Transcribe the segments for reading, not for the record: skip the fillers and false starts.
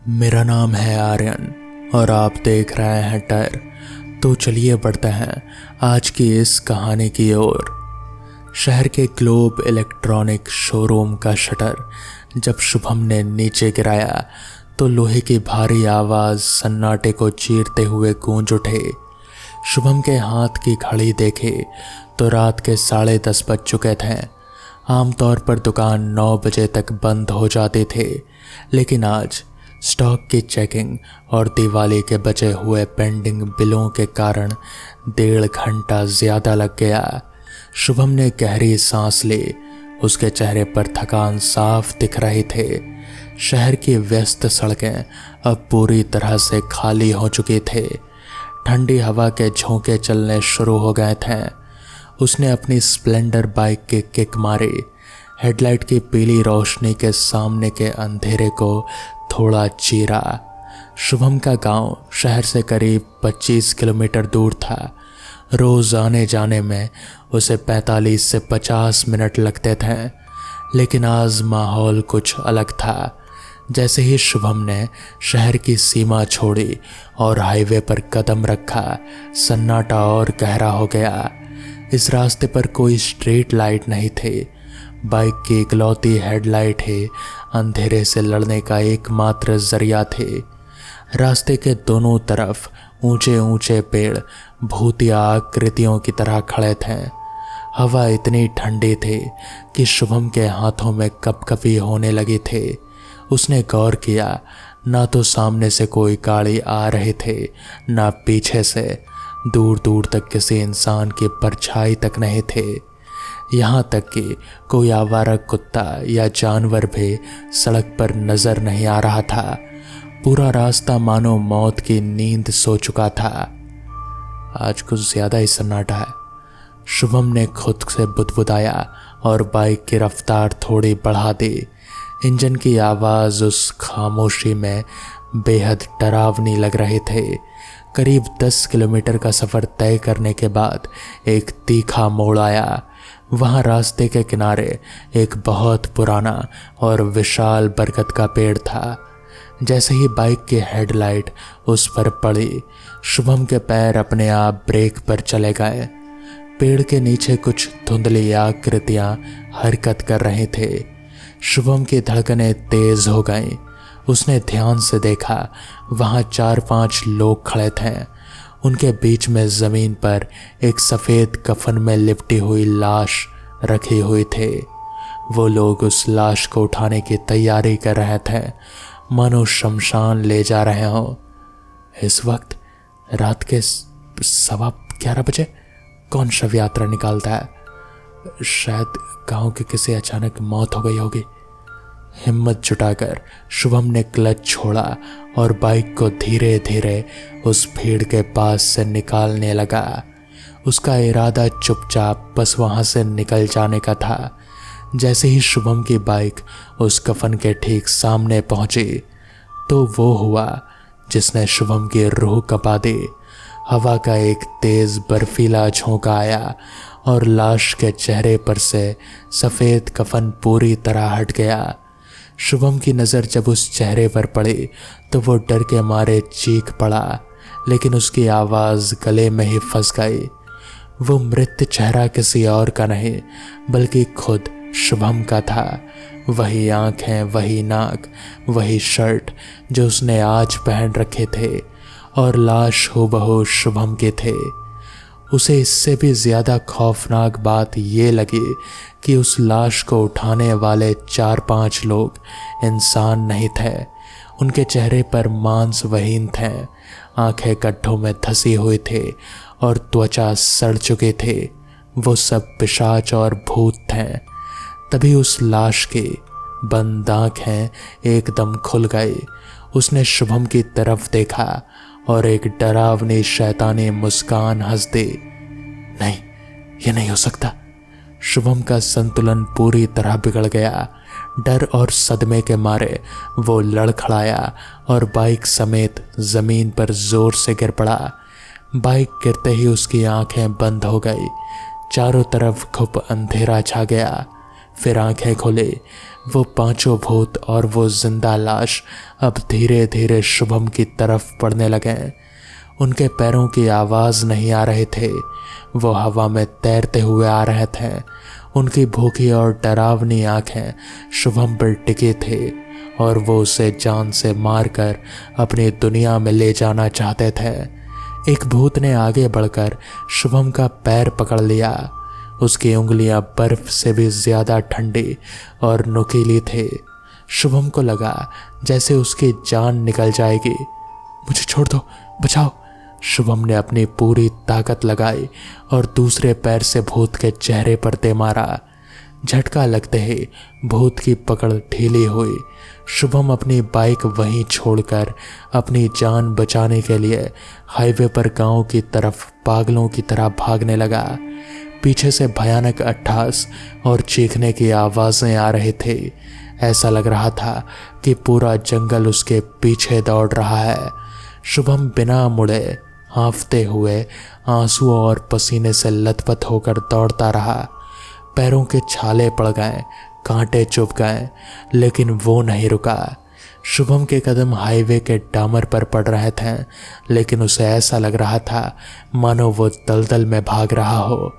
मेरा नाम है आर्यन और आप देख रहे हैं डर। तो चलिए बढ़ते हैं आज की इस कहानी की ओर। शहर के ग्लोब इलेक्ट्रॉनिक शोरूम का शटर जब शुभम ने नीचे गिराया तो लोहे की भारी आवाज़ सन्नाटे को चीरते हुए गूंज उठे। शुभम के हाथ की घड़ी देखे तो रात के 10:30 बज चुके थे। आमतौर पर दुकान 9 बजे तक बंद हो जाते थे, लेकिन आज स्टॉक की चेकिंग और दिवाली के बचे हुए पेंडिंग बिलों के कारण 1.5 घंटा ज़्यादा लग गया। शुभम ने गहरी सांस ली। उसके चेहरे पर थकान साफ दिख रही थे। शहर की व्यस्त सड़कें अब पूरी तरह से खाली हो चुकी थे। ठंडी हवा के झोंके चलने शुरू हो गए थे। उसने अपनी स्प्लेंडर बाइक की किक मारी। हेडलाइट की पीली रोशनी के सामने के अंधेरे को थोड़ा चीरा। शुभम का गांव शहर से करीब 25 किलोमीटर दूर था। रोज आने जाने में उसे 45 से 50 मिनट लगते थे, लेकिन आज माहौल कुछ अलग था। जैसे ही शुभम ने शहर की सीमा छोड़ी और हाईवे पर कदम रखा, सन्नाटा और गहरा हो गया। इस रास्ते पर कोई स्ट्रीट लाइट नहीं थी। बाइक की इकलौती हेडलाइट ही अंधेरे से लड़ने का एकमात्र जरिया थे। रास्ते के दोनों तरफ ऊंचे ऊंचे पेड़ भूतिया आकृतियों की तरह खड़े थे। हवा इतनी ठंडी थी कि शुभम के हाथों में कपकपी होने लगी थी। उसने गौर किया, ना तो सामने से कोई गाड़ी आ रही थी, ना पीछे से। दूर दूर तक किसी इंसान की परछाई तक नहीं थे। यहाँ तक कि कोई आवारा कुत्ता या जानवर भी सड़क पर नजर नहीं आ रहा था। पूरा रास्ता मानो मौत की नींद सो चुका था। आज कुछ ज्यादा ही सन्नाटा है, शुभम ने खुद से बुदबुदाया और बाइक की रफ्तार थोड़ी बढ़ा दी। इंजन की आवाज़ उस खामोशी में बेहद डरावनी लग रहे थे। करीब 10 किलोमीटर का सफ़र तय करने के बाद एक तीखा मोड़ आया। वहाँ रास्ते के किनारे एक बहुत पुराना और विशाल बरगद का पेड़ था। जैसे ही बाइक की हेडलाइट उस पर पड़ी, शुभम के पैर अपने आप ब्रेक पर चले गए। पेड़ के नीचे कुछ धुंधली आकृतियाँ हरकत कर रहे थे। शुभम की धड़कनें तेज हो गईं। उसने ध्यान से देखा, वहाँ 4-5 लोग खड़े थे। उनके बीच में ज़मीन पर एक सफ़ेद कफन में लिपटी हुई लाश रखी हुई थी। वो लोग उस लाश को उठाने की तैयारी कर रहे थे, मानो शमशान ले जा रहे हों। इस वक्त रात के 11:15 बजे कौन शव यात्रा निकालता है? शायद गांव के किसी अचानक मौत हो गई होगी। हिम्मत जुटाकर शुभम ने क्लच छोड़ा और बाइक को धीरे धीरे उस भीड़ के पास से निकालने लगा। उसका इरादा चुपचाप बस वहाँ से निकल जाने का था। जैसे ही शुभम की बाइक उस कफन के ठीक सामने पहुंची तो वो हुआ जिसने शुभम की रूह कपा दी। हवा का एक तेज बर्फीला झोंका आया और लाश के चेहरे पर से सफ़ेद कफन पूरी तरह हट गया। शुभम की नज़र जब उस चेहरे पर पड़ी तो वो डर के मारे चीख पड़ा, लेकिन उसकी आवाज़ गले में ही फंस गई। वो मृत चेहरा किसी और का नहीं बल्कि खुद शुभम का था। वही आंखें, वही नाक, वही शर्ट जो उसने आज पहन रखे थे, और लाश हूबहू शुभम के थे। उसे इससे भी ज़्यादा खौफनाक बात ये लगी कि उस लाश को उठाने वाले 4-5 लोग इंसान नहीं थे। उनके चेहरे पर मांसविहीन थे, आंखें गड्ढों में धंसी हुई थी और त्वचा सड़ चुके थे। वो सब पिशाच और भूत थे। तभी उस लाश की बंद आंखें एकदम खुल गई। उसने शुभम की तरफ देखा और एक डरावनी शैतानी मुस्कान हंस दी। नहीं, ये नहीं हो सकता। शुभम का संतुलन पूरी तरह बिगड़ गया। डर और सदमे के मारे वो लड़खड़ाया और बाइक समेत जमीन पर जोर से गिर पड़ा। बाइक गिरते ही उसकी आंखें बंद हो गई। चारों तरफ घुप अंधेरा छा गया। फिर आंखें खोले। वो पांचों भूत और वो जिंदा लाश अब धीरे धीरे शुभम की तरफ बढ़ने लगे। उनके पैरों की आवाज नहीं आ रहे थे, वो हवा में तैरते हुए आ रहे थे। उनकी भूखी और डरावनी आंखें शुभम पर टिके थे और वो उसे जान से मारकर अपनी दुनिया में ले जाना चाहते थे। एक भूत ने आगे बढ़कर शुभम का पैर पकड़ लिया। उसकी उंगलियां बर्फ से भी ज्यादा ठंडी और नुकीली थी। शुभम को लगा जैसे उसकी जान निकल जाएगी। मुझे छोड़ दो, बचाओ। शुभम ने अपनी पूरी ताकत लगाई और दूसरे पैर से भूत के चेहरे पर दे मारा। झटका लगते ही भूत की पकड़ ढीली हुई। शुभम अपनी बाइक वहीं छोड़कर अपनी जान बचाने के लिए हाईवे पर गांव की तरफ पागलों की तरह भागने लगा। पीछे से भयानक अट्ठास और चीखने की आवाजें आ रही थी। ऐसा लग रहा था कि पूरा जंगल उसके पीछे दौड़ रहा है। शुभम बिना मुड़े हाँफते हुए आंसू और पसीने से लथपथ होकर दौड़ता रहा। पैरों के छाले पड़ गए, कांटे चुभ गए, लेकिन वो नहीं रुका। शुभम के कदम हाईवे के डामर पर पड़ रहे थे, लेकिन उसे ऐसा लग रहा था मानो वो दलदल में भाग रहा हो।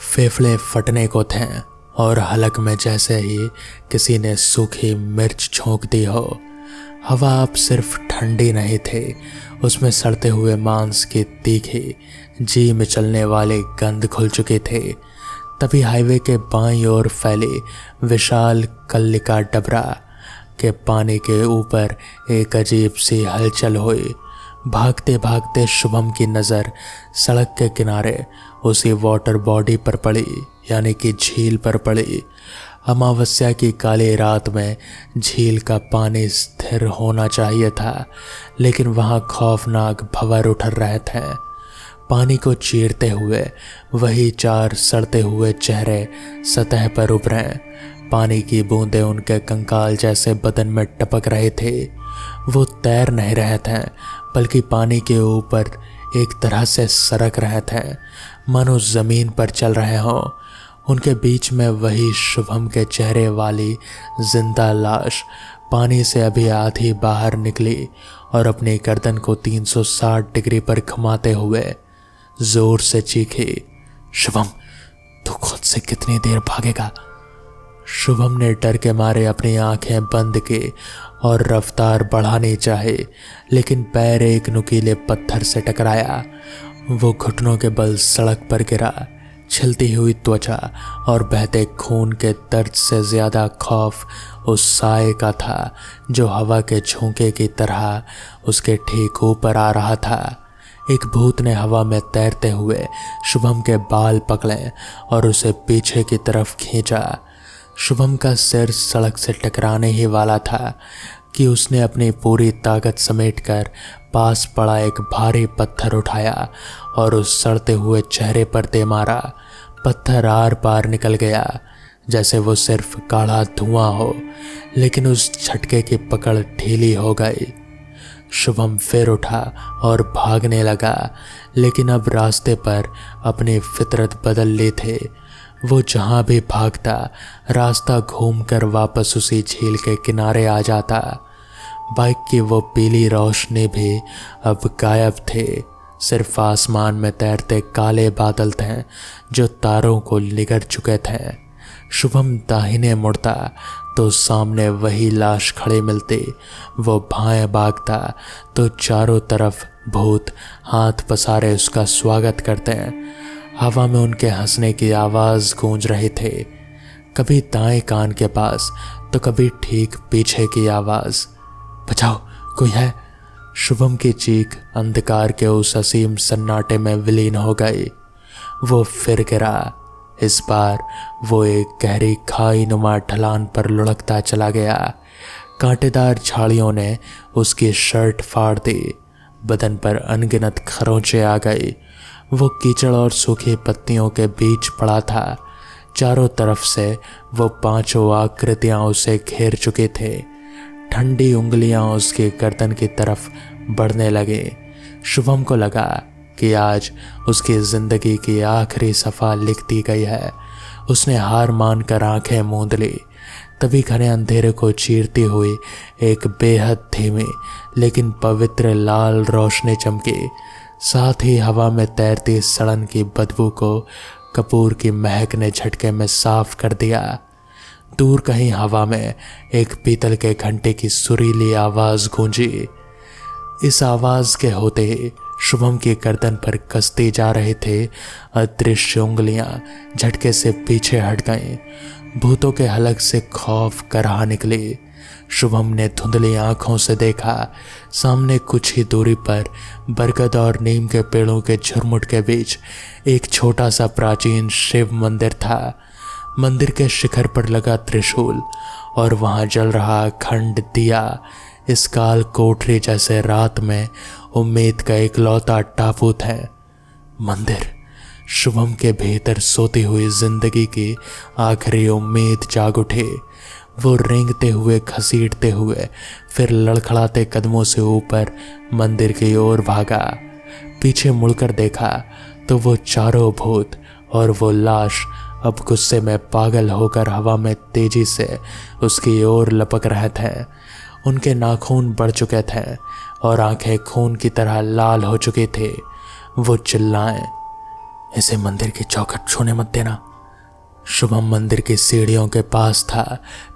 फेफड़े फटने को थे और हलक में जैसे ही किसी ने सूखी मिर्च झोंक दी हो। हवा अब सिर्फ ठंडी नहीं थी, उसमें सड़ते हुए मांस की तीखी जी में चलने वाली गंध घुल चुकी थी। तभी हाईवे के बाईं ओर फैली विशाल कल्लिका डबरा के पानी के ऊपर एक अजीब सी हलचल हुई। भागते भागते शुभम की नज़र सड़क के किनारे उसी वाटर बॉडी पर पड़ी, यानी कि झील पर पड़ी। अमावस्या की काली रात में झील का पानी स्थिर होना चाहिए था, लेकिन वहाँ खौफनाक भंवर उठ रहे थे। पानी को चीरते हुए वही चार सड़ते हुए चेहरे सतह पर उभरे। पानी की बूंदें उनके कंकाल जैसे बदन में टपक रहे थे। वो तैर नहीं रहे थे, बल्कि पानी के ऊपर एक तरह से सरक रहे थे, मानो जमीन पर चल रहे हों। उनके बीच में वही शुभम के चेहरे वाली जिंदा लाश पानी से अभी आधी बाहर निकली और अपनी गर्दन को 360 डिग्री पर घुमाते हुए जोर से चीखी, शुभम, तू खुद से कितनी देर भागेगा? शुभम ने डर के मारे अपनी आंखें बंद की और रफ्तार बढ़ानी चाही, लेकिन पैर एक नुकीले पत्थर से टकराया। वो घुटनों के बल सड़क पर गिरा। छिलती हुई त्वचा और बहते खून के दर्द से ज्यादा खौफ उस साए का था जो हवा के झोंके की तरह उसके ठीक ऊपर आ रहा था। एक भूत ने हवा में तैरते हुए शुभम के बाल पकड़े और उसे पीछे की तरफ खींचा। शुभम का सिर सड़क से टकराने ही वाला था कि उसने अपनी पूरी ताकत समेटकर पास पड़ा एक भारी पत्थर उठाया और उस सड़ते हुए चेहरे पर दे मारा। पत्थर आर पार निकल गया जैसे वो सिर्फ काला धुआं हो, लेकिन उस झटके की पकड़ ढीली हो गई। शुभम फिर उठा और भागने लगा, लेकिन अब रास्ते पर अपनी फितरत बदल ली थी। वो जहाँ भी भागता रास्ता घूमकर वापस उसी झील के किनारे आ जाता। बाइक की वो पीली रोशनी भी अब गायब थी। सिर्फ आसमान में तैरते काले बादल थे जो तारों को लिगड़ चुके थे। शुभम दाहिने मुड़ता तो सामने वही लाश खड़ी मिलती। वो बाएं भागता तो चारों तरफ भूत हाथ पसारे उसका स्वागत करते। हवा में उनके हंसने की आवाज़ गूंज रही थी, कभी दाएं कान के पास तो कभी ठीक पीछे की आवाज़, बचाओ, कोई है। शुभम की चीख अंधकार के उस असीम सन्नाटे में विलीन हो गई। वो फिर गिरा। इस बार वो एक गहरी खाई नुमा ढलान पर लुढ़कता चला गया। कांटेदार झाड़ियों ने उसकी शर्ट फाड़ दी। बदन पर अनगिनत खरोंचे आ गई। वो कीचड़ और सूखी पत्तियों के बीच पड़ा था। चारों तरफ से वो पांचों आकृतियां उसे घेर चुकी थे। ठंडी उंगलियां उसकी गर्दन की तरफ बढ़ने लगी। शुभम को लगा कि आज उसकी जिंदगी की आखिरी सफ़ा लिख दी गई है। उसने हार मानकर आंखें मूंद ली। तभी घने अंधेरे को चीरती हुई एक बेहद धीमी लेकिन पवित्र लाल रोशनी चमकी। साथ ही हवा में तैरती सड़न की बदबू को कपूर की महक ने झटके में साफ कर दिया। दूर कहीं हवा में एक पीतल के घंटे की सुरीली आवाज गूंजी। इस आवाज के होते ही शुभम की गर्दन पर कसती जा रहे थे अदृश्य उंगलियां झटके से पीछे हट गईं। भूतों के हलक से खौफ कराह निकली। शुभम ने धुंधली आंखों से देखा, सामने कुछ ही दूरी पर बरगद और नीम के पेड़ों के झुरमुट के बीच एक छोटा सा प्राचीन शिव मंदिर था। मंदिर के शिखर पर लगा त्रिशूल और वहां जल रहा अखंड दिया इस काल कोठरी जैसे रात में उम्मीद का इकलौता टापू था। मंदिर शुभम के भीतर सोती हुई जिंदगी की आखिरी उम्मीद जाग उठी। वो रेंगते हुए, घसीटते हुए, फिर लड़खड़ाते कदमों से ऊपर मंदिर की ओर भागा। पीछे मुड़कर देखा तो वो चारों भूत और वो लाश अब गुस्से में पागल होकर हवा में तेजी से उसकी ओर लपक रहे थे। उनके नाखून बढ़ चुके थे और आंखें खून की तरह लाल हो चुकी थी। वो चिल्लाए, इसे मंदिर की चौखट छूने मत देना। शुभम मंदिर की सीढ़ियों के पास था।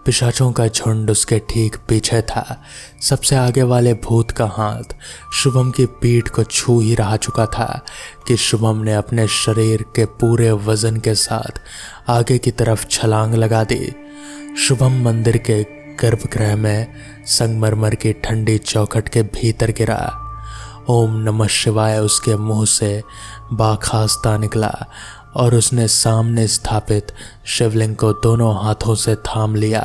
पिशाचों का झुंड उसके ठीक पीछे था। सबसे आगे वाले भूत का हाथ शुभम की पीठ को छू ही रहा चुका था कि शुभम ने अपने शरीर के पूरे वजन के साथ आगे की तरफ छलांग लगा दी। शुभम मंदिर के गर्भगृह में संगमरमर की ठंडी चौखट के भीतर गिरा। ओम नमः शिवाय उसके मुंह से बाखास्ता निकला और उसने सामने स्थापित शिवलिंग को दोनों हाथों से थाम लिया।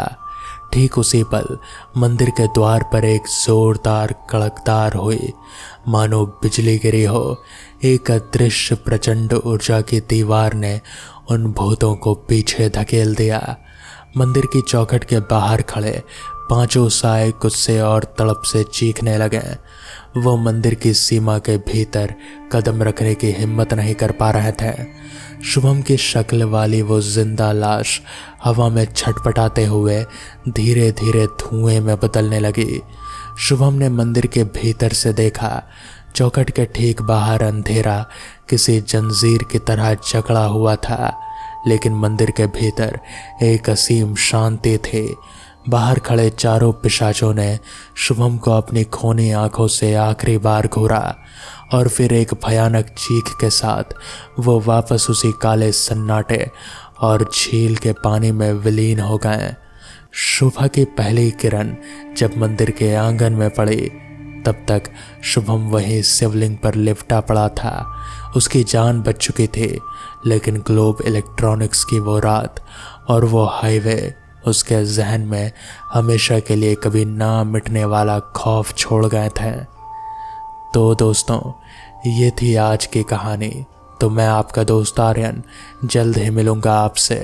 ठीक उसी पल मंदिर के द्वार पर एक जोरदार कड़कदार हुई, मानो बिजली गिरी हो। एक अदृश्य प्रचंड ऊर्जा की दीवार ने उन भूतों को पीछे धकेल दिया। मंदिर की चौखट के बाहर खड़े पांचों साए गुस्से और तड़प से चीखने लगे। वो मंदिर की सीमा के भीतर कदम रखने की हिम्मत नहीं कर पा रहे थे। शुभम की शक्ल वाली वो जिंदा लाश हवा में छटपटाते हुए धीरे धीरे धुएं में बदलने लगी। शुभम ने मंदिर के भीतर से देखा, चौखट के ठीक बाहर अंधेरा किसी जंजीर की तरह जकड़ा हुआ था, लेकिन मंदिर के भीतर एक असीम शांति थी। बाहर खड़े चारों पिशाचों ने शुभम को अपनी खूनी आंखों से आखिरी बार घूरा और फिर एक भयानक चीख के साथ वो वापस उसी काले सन्नाटे और झील के पानी में विलीन हो गए। सुबह की पहली किरण जब मंदिर के आंगन में पड़ी, तब तक शुभम वहीं शिवलिंग पर लिपटा पड़ा था। उसकी जान बच चुकी थी, लेकिन ग्लोब इलेक्ट्रॉनिक्स की वो रात और वो हाईवे उसके जहन में हमेशा के लिए कभी ना मिटने वाला खौफ छोड़ गए थे। तो दोस्तों, ये थी आज की कहानी। तो मैं आपका दोस्त आर्यन जल्द ही मिलूंगा आपसे।